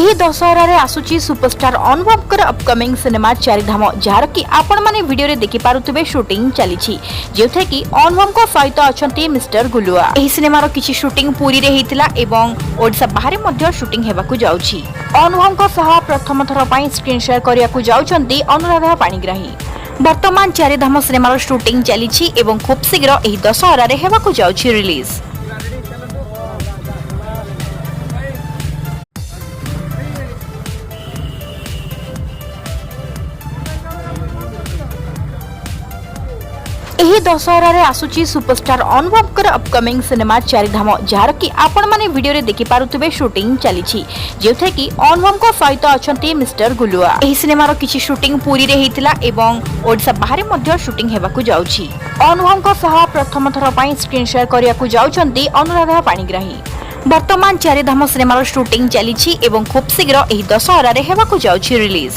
ଏହି ଦଶହରାରେ ଆସୁଛି ସୁପରଷ୍ଟାର ଅନୁଭବଙ୍କର ଅପକମିଂ ସିନେମା ଚାରିଧାମ, ଯାହାର କି ଆପଣ ମାନେ ଭିଡିଓରେ ଦେଖି ପାରୁଥିବେ ସୁଟିଂ ଚାଲିଛି, ଯେଉଁଥିରେ କି ଅନୁଭବଙ୍କ ସହିତ ଅଛନ୍ତି ମିଷ୍ଟର ଗୁଲୁଆ। ଏହି ସିନେମାର କିଛି ସୁଟିଂ ପୁରୀରେ ହେଇଥିଲା ଏବଂ ଓଡ଼ିଶା ବାହାରେ ମଧ୍ୟ ସୁଟିଂ ହେବାକୁ ଯାଉଛି। ଅନୁଭବଙ୍କ ସହ ପ୍ରଥମ ଥର ପାଇଁ ସ୍କ୍ରିନ୍ ସେୟାର କରିବାକୁ ଯାଉଛନ୍ତି ଅନୁରାଧା ପାଣିଗ୍ରାହୀ। ବର୍ତ୍ତମାନ ଚାରିଧାମ ସିନେମାର ସୁଟିଂ ଚାଲିଛି ଏବଂ ଖୁବ୍ ଶୀଘ୍ର ଏହି ଦଶହରାରେ ହେବାକୁ ଯାଉଛି ରିଲିଜ। ଏହି ଦଶହରାରେ ଆସୁଛି ସୁପରଷ୍ଟାର ଅନୁଭବଙ୍କର ଅପକମିଂ ସିନେମା ଚାରିଧାମ, ଯାହାର କି ଆପଣ ମାନେ ଭିଡିଓରେ ଦେଖି ପାରୁଥିବେ ସୁଟିଂ ଚାଲିଛି, ଯେଉଁଥିରେ କି ଅନୁଭବଙ୍କ ସହିତ ଅଛନ୍ତି ମିଷ୍ଟର ଗୁଲୁଆ। ଏହି ସିନେମାର କିଛି ସୁଟିଂ ପୁରୀରେ ହେଇଥିଲା ଏବଂ ଓଡ଼ିଶା ବାହାରେ ମଧ୍ୟ ସୁଟିଂ ହେବାକୁ ଯାଉଛି। ଅନୁଭବଙ୍କ ସହ ପ୍ରଥମ ଥର ପାଇଁ ସ୍କ୍ରିନ୍ ସେୟାର କରିବାକୁ ଯାଉଛନ୍ତି ଅନୁରାଧା ପାଣିଗ୍ରାହୀ। ବର୍ତ୍ତମାନ ଚାରିଧାମ ସିନେମାର ସୁଟିଂ ଚାଲିଛି ଏବଂ ଖୁବ୍ ଶୀଘ୍ର ଏହି ଦଶହରାରେ ହେବାକୁ ଯାଉଛି ରିଲିଜ।